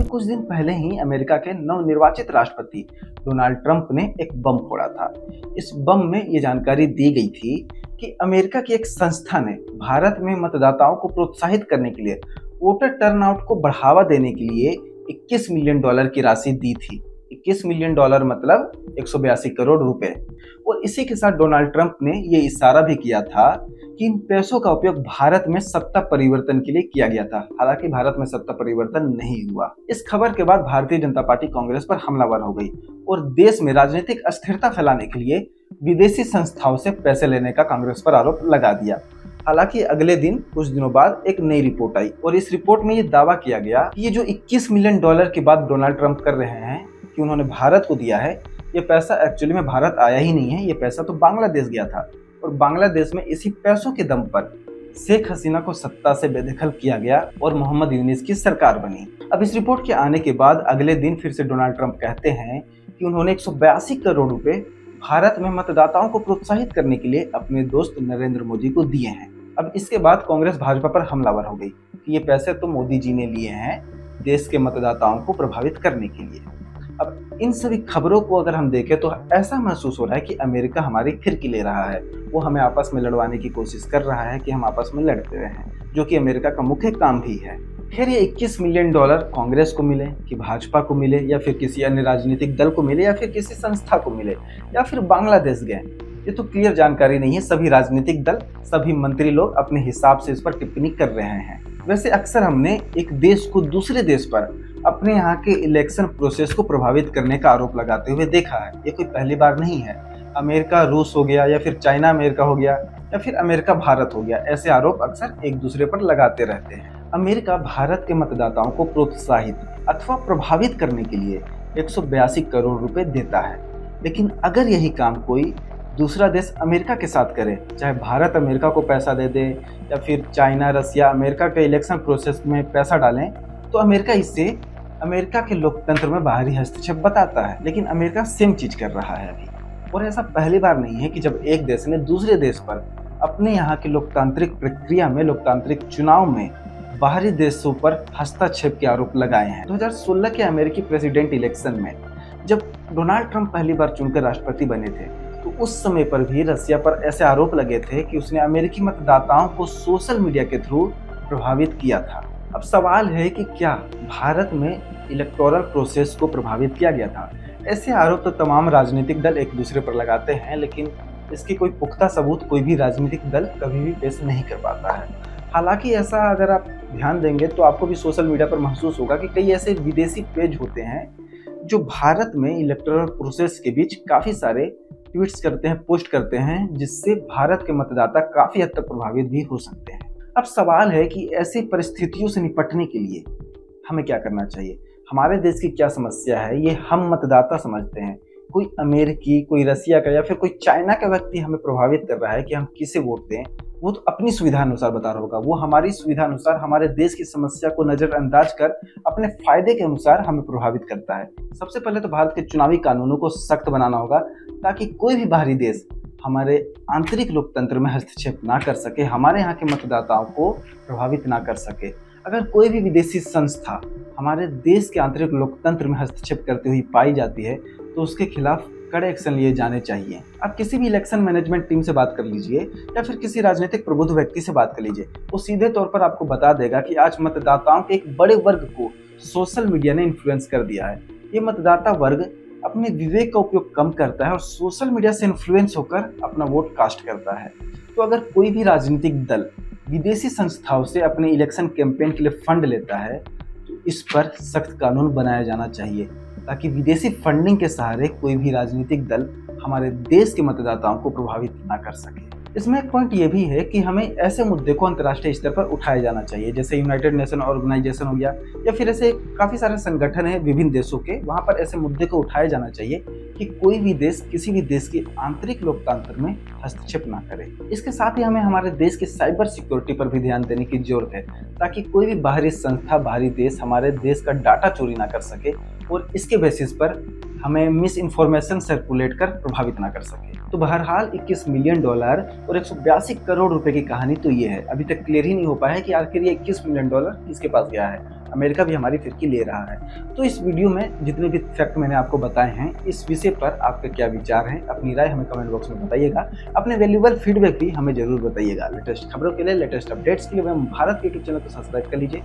कुछ दिन पहले ही अमेरिका के नवनिर्वाचित राष्ट्रपति डोनाल्ड ट्रंप ने एक बम फोड़ा था। इस बम में ये जानकारी दी गई थी कि अमेरिका की एक संस्था ने भारत में मतदाताओं को प्रोत्साहित करने के लिए वोटर टर्नआउट को बढ़ावा देने के लिए $21 मिलियन की राशि दी थी। $21 मिलियन मतलब 182 करोड़ रुपए। और इसी के साथ डोनाल्ड ट्रंप ने ये इशारा भी किया था कि इन पैसों का उपयोग भारत में सत्ता परिवर्तन के लिए किया गया था। हालांकि भारत में सत्ता परिवर्तन नहीं हुआ। इस खबर के बाद भारतीय जनता पार्टी कांग्रेस पर हमलावर हो गई और देश में राजनीतिक अस्थिरता फैलाने के लिए विदेशी संस्थाओं से पैसे लेने का कांग्रेस पर आरोप लगा दिया। हालांकि अगले दिन कुछ दिनों बाद एक नई रिपोर्ट आई और इस रिपोर्ट में ये दावा किया गया कि ये जो $21 मिलियन की बात डोनाल्ड ट्रंप कर रहे हैं कि उन्होंने भारत को दिया है, ये पैसा एक्चुअली में भारत आया ही नहीं है। ये पैसा तो बांग्लादेश गया था और बांग्लादेश में इसी पैसों के दम पर शेख हसीना को सत्ता से बेदखल किया गया और मोहम्मद यूनिस की सरकार बनी। अब इस रिपोर्ट के आने के बाद अगले दिन फिर से डोनाल्ड ट्रंप कहते हैं कि उन्होंने 182 करोड़ रुपए भारत में मतदाताओं को प्रोत्साहित करने के लिए अपने दोस्त नरेंद्र मोदी को दिए हैं। अब इसके बाद कांग्रेस भाजपा पर हमलावर हो गई कि ये पैसे तो मोदी जी ने लिए हैं देश के मतदाताओं को प्रभावित करने के लिए। अब इन सभी खबरों को अगर हम देखें तो ऐसा महसूस हो रहा है कि अमेरिका हमारी फिरकी ले रहा है। वो हमें आपस में लड़वाने की कोशिश कर रहा है कि हम आपस में लड़ते रहें, जो कि अमेरिका का मुख्य काम भी है। खैर, ये $21 मिलियन कांग्रेस को मिले कि भाजपा को मिले या फिर किसी अन्य राजनीतिक दल को मिले या फिर किसी संस्था को मिले या फिर बांग्लादेश गए, ये तो क्लियर जानकारी नहीं है। सभी राजनीतिक दल, सभी मंत्री लोग अपने हिसाब से इस पर टिप्पणी कर रहे हैं। वैसे अक्सर हमने एक देश को दूसरे देश पर अपने यहाँ के इलेक्शन प्रोसेस को प्रभावित करने का आरोप लगाते हुए देखा है। ये कोई पहली बार नहीं है। अमेरिका रूस हो गया या फिर चाइना अमेरिका हो गया या फिर अमेरिका भारत हो गया, ऐसे आरोप अक्सर एक दूसरे पर लगाते रहते हैं। अमेरिका भारत के मतदाताओं को प्रोत्साहित अथवा प्रभावित करने के लिए 182 करोड़ रुपए देता है। लेकिन अगर यही काम कोई दूसरा देश अमेरिका के साथ करे, चाहे भारत अमेरिका को पैसा दे दे या फिर चाइना रसिया अमेरिका के इलेक्शन प्रोसेस में पैसा डालें, तो अमेरिका इससे अमेरिका के लोकतंत्र में बाहरी हस्तक्षेप बताता है। लेकिन अमेरिका सेम चीज कर रहा है अभी। और ऐसा पहली बार नहीं है कि जब एक देश ने दूसरे देश पर अपने यहाँ की लोकतांत्रिक प्रक्रिया में, लोकतांत्रिक चुनाव में बाहरी देशों पर हस्तक्षेप के आरोप लगाए हैं। 2016 के अमेरिकी प्रेसिडेंट इलेक्शन में जब डोनाल्ड ट्रंप पहली बार चुनकर राष्ट्रपति बने थे, तो उस समय पर भी रसिया पर ऐसे आरोप लगे थे कि उसने अमेरिकी मतदाताओं को सोशल मीडिया के थ्रू प्रभावित किया था। अब सवाल है कि क्या भारत में इलेक्टोरल प्रोसेस को प्रभावित किया गया था? ऐसे आरोप तो तमाम राजनीतिक दल एक दूसरे पर लगाते हैं, लेकिन इसकी कोई पुख्ता सबूत कोई भी राजनीतिक दल कभी भी पेश नहीं कर पाता है। हालांकि ऐसा अगर आप ध्यान देंगे तो आपको भी सोशल मीडिया पर महसूस होगा कि कई ऐसे विदेशी पेज होते हैं जो भारत में इलेक्टोरल प्रोसेस के बीच काफ़ी सारे ट्वीट्स करते हैं, पोस्ट करते हैं, जिससे भारत के मतदाता काफ़ी हद तक प्रभावित भी हो सकते हैं। अब सवाल है कि ऐसी परिस्थितियों से निपटने के लिए हमें क्या करना चाहिए? हमारे देश की क्या समस्या है, ये हम मतदाता समझते हैं। कोई अमेरिकी, कोई रसिया का या फिर कोई चाइना का व्यक्ति हमें प्रभावित कर रहा है कि हम किसे वोट दें, वो तो अपनी सुविधा अनुसार बता रहा होगा। वो हमारी सुविधा अनुसार हमारे देश की समस्या को नज़रअंदाज कर अपने फायदे के अनुसार हमें प्रभावित करता है। सबसे पहले तो भारत के चुनावी कानूनों को सख्त बनाना होगा ताकि कोई भी बाहरी देश हमारे आंतरिक लोकतंत्र में हस्तक्षेप ना कर सके, हमारे यहाँ के मतदाताओं को प्रभावित ना कर सके। अगर कोई भी विदेशी संस्था हमारे देश के आंतरिक लोकतंत्र में हस्तक्षेप करती हुई पाई जाती है तो उसके खिलाफ कड़े एक्शन लिए जाने चाहिए। आप किसी भी इलेक्शन मैनेजमेंट टीम से बात कर लीजिए या फिर किसी राजनीतिक प्रबुद्ध व्यक्ति से बात कर लीजिए, वो सीधे तौर पर आपको बता देगा कि आज मतदाताओं के एक बड़े वर्ग को सोशल मीडिया ने इन्फ्लुएंस कर दिया है। ये मतदाता वर्ग अपने विवेक का उपयोग कम करता है और सोशल मीडिया से इन्फ्लुएंस होकर अपना वोट कास्ट करता है। तो अगर कोई भी राजनीतिक दल विदेशी संस्थाओं से अपने इलेक्शन कैंपेन के लिए फंड लेता है तो इस पर सख्त कानून बनाया जाना चाहिए ताकि विदेशी फंडिंग के सहारे कोई भी राजनीतिक दल हमारे देश के मतदाताओं को प्रभावित ना कर सके। इसमें एक पॉइंट ये भी है कि हमें ऐसे मुद्दे को अंतर्राष्ट्रीय स्तर पर उठाया जाना चाहिए, जैसे यूनाइटेड नेशन ऑर्गेनाइजेशन हो गया या फिर ऐसे काफ़ी सारे संगठन हैं विभिन्न देशों के, वहाँ पर ऐसे मुद्दे को उठाया जाना चाहिए कि कोई भी देश किसी भी देश के आंतरिक लोकतंत्र में हस्तक्षेप ना करे। इसके साथ ही हमें हमारे देश की साइबर सिक्योरिटी पर भी ध्यान देने की जरूरत है ताकि कोई भी बाहरी संस्था, बाहरी देश हमारे देश का डाटा चोरी ना कर सके और इसके बेसिस पर हमें मिस इन्फॉर्मेशन सर्कुलेट कर प्रभावित ना कर सके। तो बहरहाल $21 मिलियन और 182 करोड़ रुपए की कहानी तो ये है। अभी तक क्लियर ही नहीं हो पाया है कि आखिर ये $21 मिलियन किसके पास गया है। अमेरिका भी हमारी फिरकी ले रहा है। तो इस वीडियो में जितने भी फैक्ट मैंने आपको बताए हैं, इस विषय पर आपके क्या विचार हैं, अपनी राय हमें कमेंट बॉक्स में बताइएगा। अपने वैल्यूएबल फीडबैक भी हमें जरूर बताइएगा। लेटेस्ट खबरों के लिए, लेटेस्ट अपडेट्स के लिए भारत के यूट्यूब चैनल को सब्सक्राइब कर लीजिए।